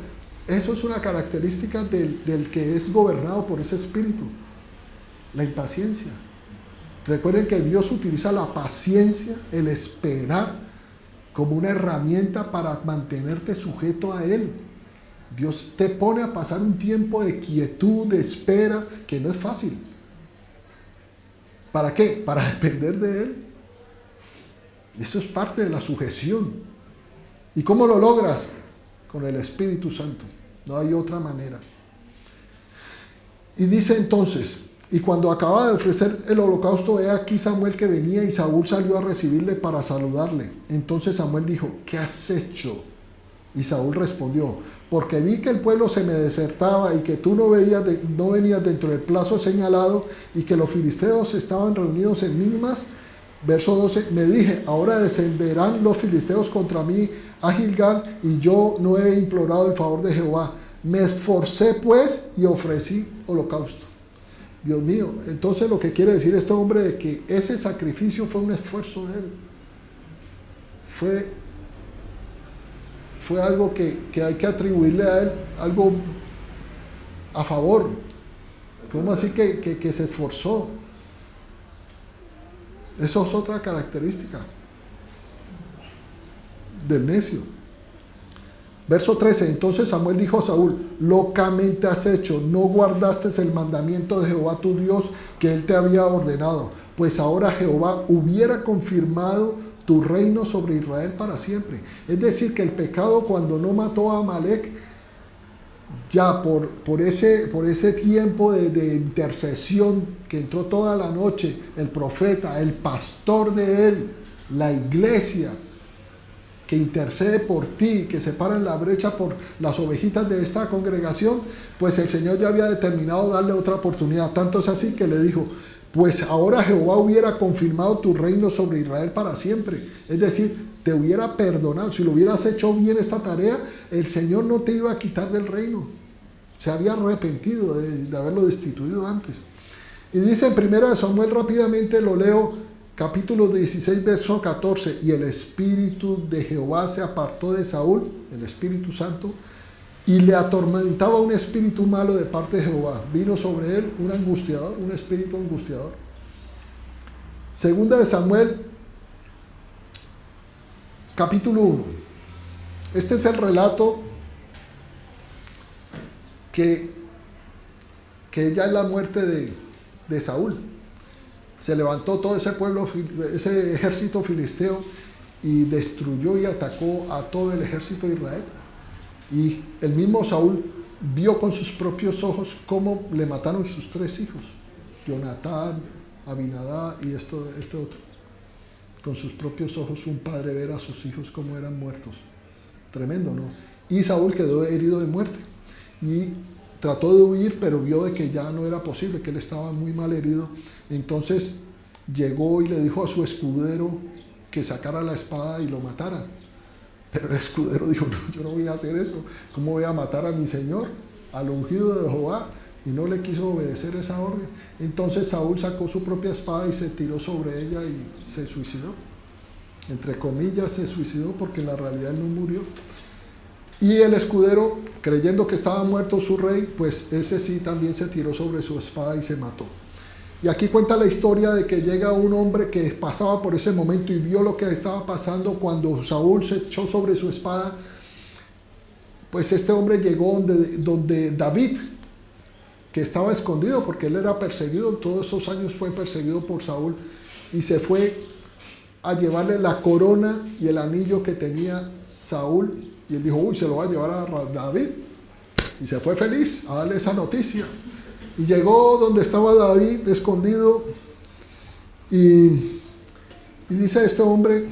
Eso es una característica del que es gobernado por ese espíritu. La impaciencia. Recuerden que Dios utiliza la paciencia, el esperar, como una herramienta para mantenerte sujeto a Él. Dios te pone a pasar un tiempo de quietud, de espera, que no es fácil. ¿Para qué? Para depender de Él. Eso es parte de la sujeción. ¿Y cómo lo logras? Con el Espíritu Santo. No hay otra manera. Y dice entonces, y cuando acababa de ofrecer el holocausto, he aquí Samuel que venía, y Saúl salió a recibirle para saludarle. Entonces Samuel dijo, ¿qué has hecho? Y Saúl respondió, porque vi que el pueblo se me desertaba y que tú no venías dentro del plazo señalado y que los filisteos estaban reunidos en Migmas. Verso 12, me dije, ahora descenderán los filisteos contra mí a Gilgal, y yo no he implorado el favor de Jehová. Me esforcé pues y ofrecí holocausto. Dios mío, entonces lo que quiere decir este hombre de que ese sacrificio fue un esfuerzo de él. Fue algo que hay que atribuirle a él, algo a favor. ¿Cómo así que se esforzó? Eso es otra característica del necio. Verso 13, entonces Samuel dijo a Saúl, locamente has hecho, no guardaste el mandamiento de Jehová tu Dios que él te había ordenado, pues ahora Jehová hubiera confirmado tu reino sobre Israel para siempre. Es decir, que el pecado, cuando no mató a Amalek, ya por ese tiempo de intercesión que entró toda la noche, el profeta, el pastor de él, la iglesia, que intercede por ti, que se para en la brecha por las ovejitas de esta congregación, pues el Señor ya había determinado darle otra oportunidad. Tanto es así que le dijo, pues ahora Jehová hubiera confirmado tu reino sobre Israel para siempre. Es decir, te hubiera perdonado. Si lo hubieras hecho bien esta tarea, el Señor no te iba a quitar del reino. Se había arrepentido de haberlo destituido antes. Y dice en 1 Samuel, rápidamente lo leo, capítulo 16, verso 14, y el Espíritu de Jehová se apartó de Saúl, el Espíritu Santo, y le atormentaba un espíritu malo de parte de Jehová. Vino sobre él un angustiador, un espíritu angustiador. Segunda de Samuel, capítulo 1. Este es el relato que ya es la muerte de Saúl. Se levantó todo ese pueblo, ese ejército filisteo, y destruyó y atacó a todo el ejército de Israel. Y el mismo Saúl vio con sus propios ojos cómo le mataron sus 3 hijos, Jonatán, Abinadab y este otro. Con sus propios ojos un padre ver a sus hijos cómo eran muertos. Tremendo, ¿no? Y Saúl quedó herido de muerte y trató de huir, pero vio de que ya no era posible, que él estaba muy mal herido. Entonces llegó y le dijo a su escudero que sacara la espada y lo matara. Pero el escudero dijo, no, yo no voy a hacer eso. ¿Cómo voy a matar a mi señor, al ungido de Jehová? Y no le quiso obedecer esa orden. Entonces Saúl sacó su propia espada y se tiró sobre ella y se suicidó. Entre comillas se suicidó, porque en la realidad no murió. Y el escudero, creyendo que estaba muerto su rey, pues ese sí también se tiró sobre su espada y se mató. Y aquí cuenta la historia de que llega un hombre que pasaba por ese momento y vio lo que estaba pasando cuando Saúl se echó sobre su espada. Pues este hombre llegó donde David, que estaba escondido porque él era perseguido, todos esos años fue perseguido por Saúl, y se fue a llevarle la corona y el anillo que tenía Saúl, y él dijo, uy, se lo va a llevar a David, y se fue feliz a darle esa noticia. Y llegó donde estaba David escondido, y dice este hombre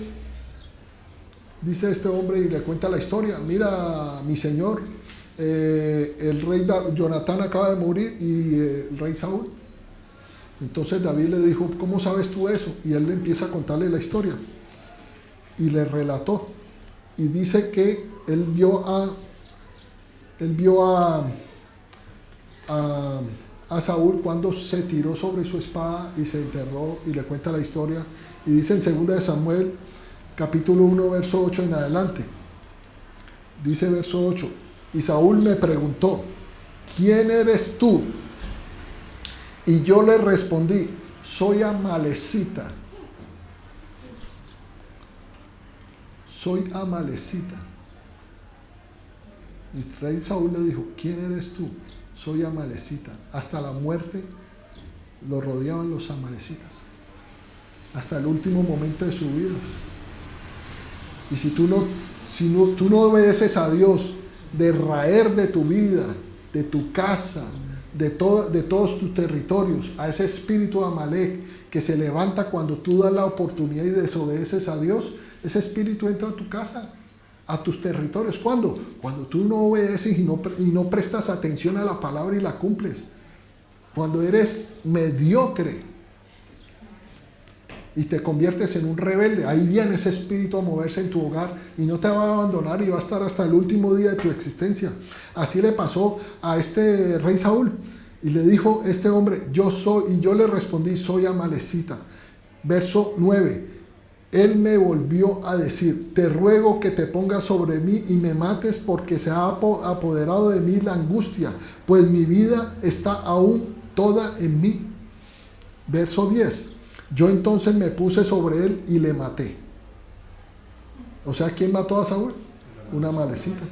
y le cuenta la historia. Mira, mi señor, el rey Jonatán acaba de morir y el rey Saúl. Entonces David le dijo, ¿cómo sabes tú eso? Y él le empieza a contarle la historia y le relató. y dice que él vio a Saúl cuando se tiró sobre su espada y se enterró, y le cuenta la historia, y dice en 2 de Samuel capítulo 1 verso 8 en adelante, dice verso 8: y Saúl me preguntó, ¿quién eres tú? Y yo le respondí, soy amalecita. Soy amalecita. Y el rey Saúl le dijo, ¿quién eres tú? Soy amalecita. Hasta la muerte lo rodeaban los amalecitas. Hasta el último momento de su vida. Y si tú no obedeces a Dios, de raer de tu vida, de tu casa, de todos tus territorios, a ese espíritu de Amalek que se levanta cuando tú das la oportunidad y desobedeces a Dios, ese espíritu entra a tu casa, a tus territorios. ¿Cuándo? Cuando tú no obedeces y no prestas atención a la palabra y la cumples. Cuando eres mediocre y te conviertes en un rebelde, ahí viene ese espíritu a moverse en tu hogar y no te va a abandonar y va a estar hasta el último día de tu existencia. Así le pasó a este rey Saúl, y le dijo este hombre, yo soy, y yo le respondí, soy amalecita. Verso 9, él me volvió a decir, te ruego que te pongas sobre mí y me mates, porque se ha apoderado de mí la angustia, pues mi vida está aún toda en mí. Verso 10, yo entonces me puse sobre él y le maté. O sea, ¿quién mató a Saúl? Una amalecita.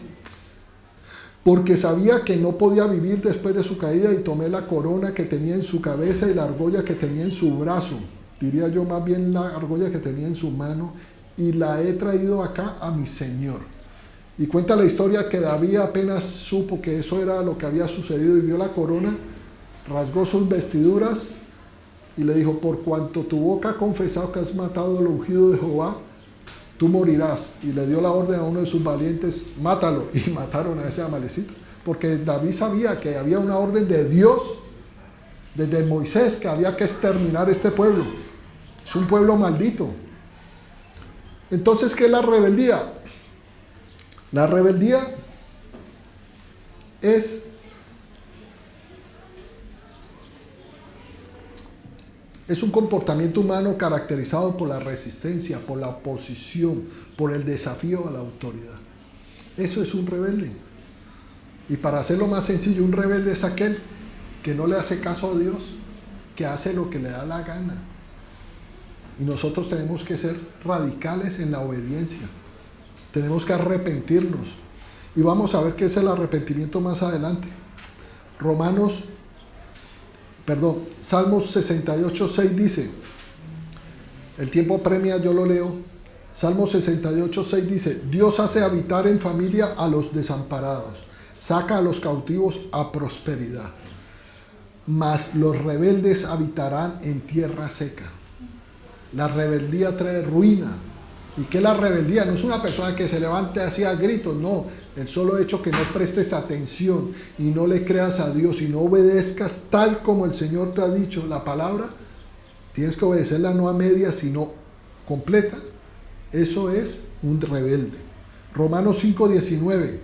Porque sabía que no podía vivir después de su caída, y tomé la corona que tenía en su cabeza y la argolla que tenía en su brazo, diría yo más bien la argolla que tenía en su mano, y la he traído acá a mi señor. Y cuenta la historia que David apenas supo que eso era lo que había sucedido y vio la corona, rasgó sus vestiduras y le dijo, por cuanto tu boca ha confesado que has matado al ungido de Jehová, tú morirás. Y le dio la orden a uno de sus valientes, mátalo. Y mataron a ese amalecita, porque David sabía que había una orden de Dios desde Moisés, que había que exterminar este pueblo. Es un pueblo maldito. Entonces, ¿qué es la rebeldía? La rebeldía es un comportamiento humano caracterizado por la resistencia, por la oposición, por el desafío a la autoridad. Eso es un rebelde. Y para hacerlo más sencillo, un rebelde es aquel que no le hace caso a Dios, que hace lo que le da la gana. Y nosotros tenemos que ser radicales en la obediencia. Tenemos que arrepentirnos. Y vamos a ver qué es el arrepentimiento más adelante. Salmos 68, 6 dice, el tiempo premia, yo lo leo. Salmos 68, 6 dice, Dios hace habitar en familia a los desamparados, saca a los cautivos a prosperidad, mas los rebeldes habitarán en tierra seca. La rebeldía trae ruina. ¿Y qué es la rebeldía? No es una persona que se levante así a gritos, no. El solo hecho que no prestes atención y no le creas a Dios y no obedezcas tal como el Señor te ha dicho la palabra, tienes que obedecerla no a medias, sino completa. Eso es un rebelde. Romanos 5:19,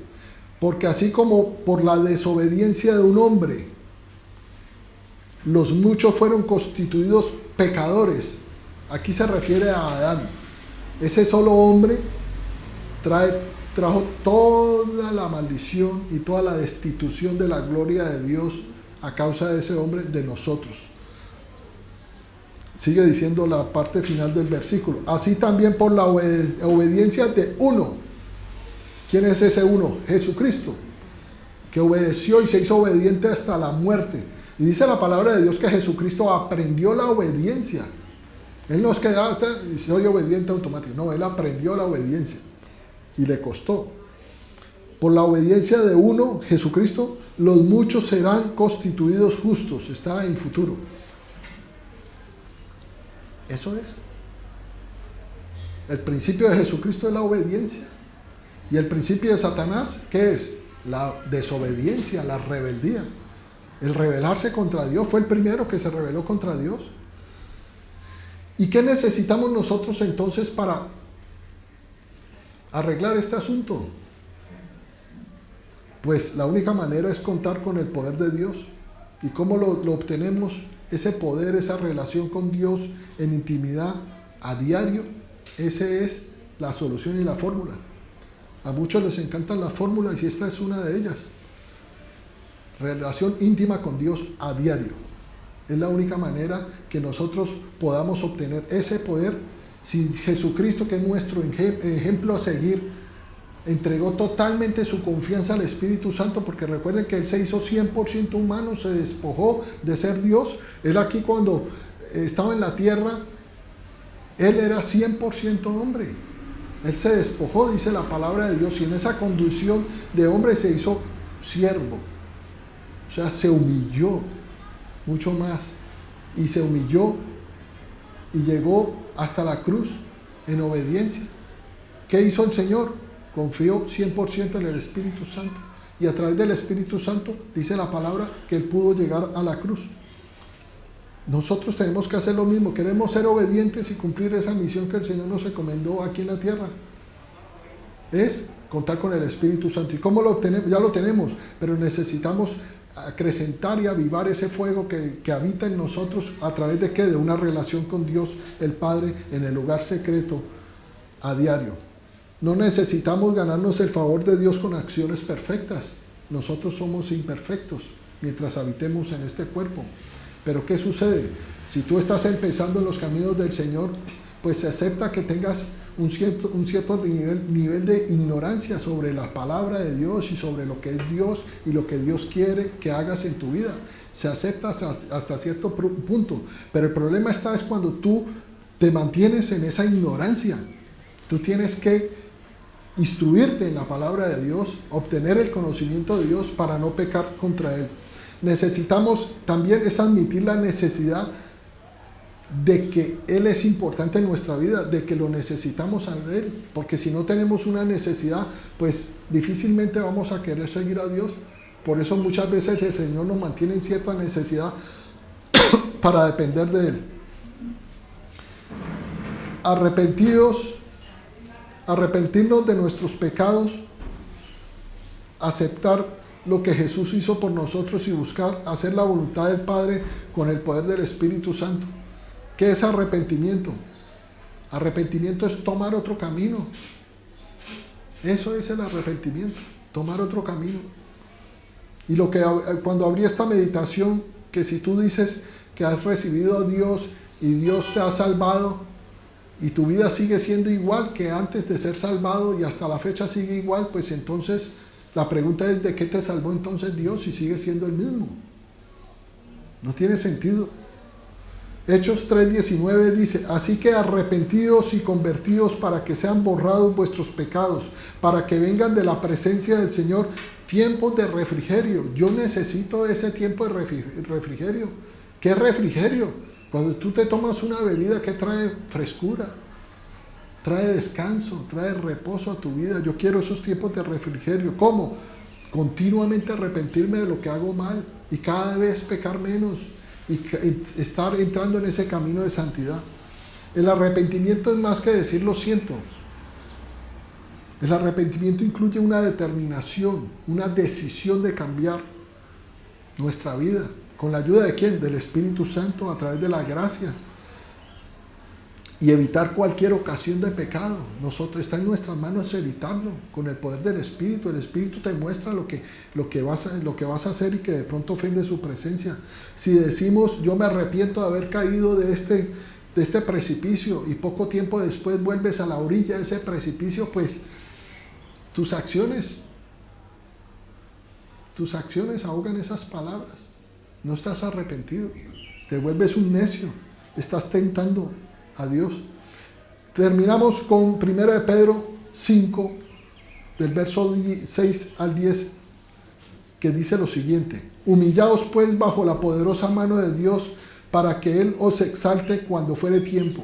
porque así como por la desobediencia de un hombre, los muchos fueron constituidos pecadores. Aquí se refiere a Adán. Ese solo hombre trajo toda la maldición y toda la destitución de la gloria de Dios a causa de ese hombre, de nosotros. Sigue diciendo la parte final del versículo. Así también por la obediencia de uno. ¿Quién es ese uno? Jesucristo, que obedeció y se hizo obediente hasta la muerte. Y dice la palabra de Dios que Jesucristo aprendió la obediencia. Él no es que soy obediente automático. No, él aprendió la obediencia. Y le costó. Por la obediencia de uno, Jesucristo, los muchos serán constituidos justos. Está en futuro. Eso es. El principio de Jesucristo es la obediencia. Y el principio de Satanás, ¿qué es? La desobediencia, la rebeldía. El rebelarse contra Dios. Fue el primero que se rebeló contra Dios. ¿Y qué necesitamos nosotros entonces para arreglar este asunto? Pues la única manera es contar con el poder de Dios. ¿Y cómo lo obtenemos? Ese poder, esa relación con Dios en intimidad a diario. Esa es la solución y la fórmula. A muchos les encantan las fórmulas y esta es una de ellas. Relación íntima con Dios a diario. Es la única manera que nosotros podamos obtener ese poder. Si Jesucristo, que es nuestro ejemplo a seguir, entregó totalmente su confianza al Espíritu Santo, porque recuerden que Él se hizo 100% humano, se despojó de ser Dios. Él aquí cuando estaba en la tierra, Él era 100% hombre. Él se despojó, dice la palabra de Dios, y en esa condición de hombre se hizo siervo. O sea, se humilló mucho más. Y se humilló y llegó hasta la cruz en obediencia. ¿Qué hizo el Señor? Confió 100% en el Espíritu Santo. Y a través del Espíritu Santo, dice la palabra, que Él pudo llegar a la cruz. Nosotros tenemos que hacer lo mismo. Queremos ser obedientes y cumplir esa misión que el Señor nos encomendó aquí en la tierra. Es contar con el Espíritu Santo. ¿Y cómo lo obtenemos? Ya lo tenemos, pero necesitamos acrecentar y avivar ese fuego que habita en nosotros. ¿A través de qué? De una relación con Dios el Padre en el lugar secreto a diario. No necesitamos ganarnos el favor de Dios con acciones perfectas. Nosotros somos imperfectos mientras habitemos en este cuerpo. Pero ¿qué sucede? Si tú estás empezando en los caminos del Señor, pues se acepta que tengas un cierto nivel de ignorancia sobre la palabra de Dios y sobre lo que es Dios y lo que Dios quiere que hagas en tu vida. Se acepta hasta cierto punto. Pero el problema es cuando tú te mantienes en esa ignorancia. Tú tienes que instruirte en la palabra de Dios, obtener el conocimiento de Dios para no pecar contra Él. Necesitamos también es admitir la necesidad de que Él es importante en nuestra vida, de que lo necesitamos a Él, porque si no tenemos una necesidad, pues difícilmente vamos a querer seguir a Dios. Por eso muchas veces el Señor nos mantiene en cierta necesidad para depender de Él. Arrepentirnos de nuestros pecados, aceptar lo que Jesús hizo por nosotros y buscar hacer la voluntad del Padre con el poder del Espíritu Santo. ¿Qué es arrepentimiento? Arrepentimiento es tomar otro camino. Eso es el arrepentimiento, tomar otro camino. Y cuando abrí esta meditación, que si tú dices que has recibido a Dios y Dios te ha salvado y tu vida sigue siendo igual que antes de ser salvado y hasta la fecha sigue igual, pues entonces la pregunta es: ¿de qué te salvó entonces Dios si sigue siendo el mismo? No tiene sentido. Hechos 3:19 dice: así que arrepentidos y convertidos para que sean borrados vuestros pecados, para que vengan de la presencia del Señor tiempos de refrigerio. Yo necesito ese tiempo de refrigerio. ¿Qué refrigerio? Cuando tú te tomas una bebida que trae frescura, trae descanso, trae reposo a tu vida. Yo quiero esos tiempos de refrigerio. ¿Cómo? Continuamente arrepentirme de lo que hago mal y cada vez pecar menos y estar entrando en ese camino de santidad. El arrepentimiento es más que decir lo siento. El arrepentimiento incluye una determinación, una decisión de cambiar nuestra vida. ¿Con la ayuda de quién? Del Espíritu Santo, a través de la gracia. Y evitar cualquier ocasión de pecado. Está en nuestras manos evitarlo con el poder del Espíritu. El Espíritu te muestra lo que vas a hacer y que de pronto ofende su presencia. Si decimos: yo me arrepiento de haber caído de este precipicio, y poco tiempo después vuelves a la orilla de ese precipicio, pues tus acciones ahogan esas palabras. No estás arrepentido, te vuelves un necio, estás tentando a Dios. Terminamos con 1 Pedro 5, del verso 6 al 10, que dice lo siguiente: humillaos pues bajo la poderosa mano de Dios, para que Él os exalte cuando fuere tiempo.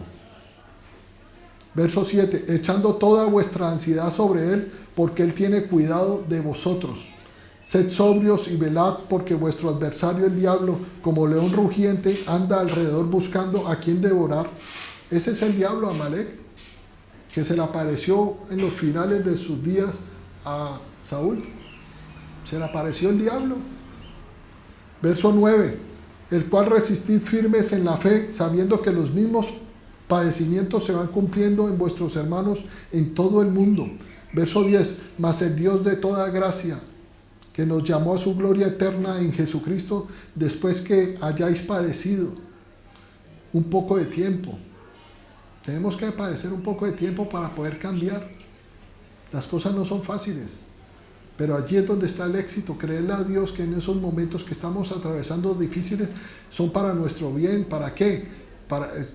Verso 7, echando toda vuestra ansiedad sobre Él, porque Él tiene cuidado de vosotros. Sed sobrios y velad, porque vuestro adversario el diablo, como león rugiente, anda alrededor buscando a quien devorar. Ese es el diablo, Amalek. que se le apareció en los finales de sus días a Saúl. Se le apareció el diablo. Verso 9, el cual resistid firmes en la fe, sabiendo que los mismos padecimientos se van cumpliendo en vuestros hermanos en todo el mundo. Verso 10, mas el Dios de toda gracia, que nos llamó a su gloria eterna en Jesucristo, después que hayáis padecido un poco de tiempo. Tenemos que padecer un poco de tiempo para poder cambiar. Las cosas no son fáciles, pero allí es donde está el éxito. Creerle a Dios que en esos momentos que estamos atravesando difíciles son para nuestro bien. ¿Para qué?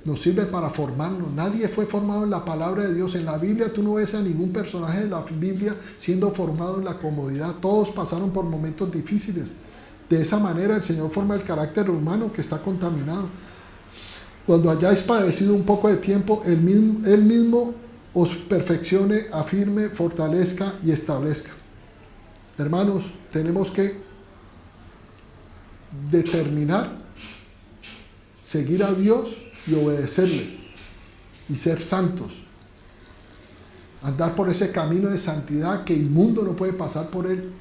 Nos sirve para formarnos. Nadie fue formado en la palabra de Dios. En la Biblia tú no ves a ningún personaje de la Biblia siendo formado en la comodidad. Todos pasaron por momentos difíciles. De esa manera el Señor forma el carácter humano que está contaminado. Cuando hayáis padecido un poco de tiempo, Él mismo os perfeccione, afirme, fortalezca y establezca. Hermanos, tenemos que determinar seguir a Dios y obedecerle y ser santos. Andar por ese camino de santidad que inmundo no puede pasar por él.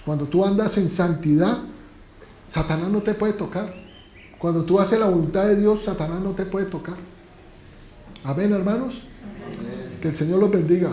Cuando tú andas en santidad, Satanás no te puede tocar. Cuando tú haces la voluntad de Dios, Satanás no te puede tocar. Amén, hermanos. Amén. Que el Señor los bendiga.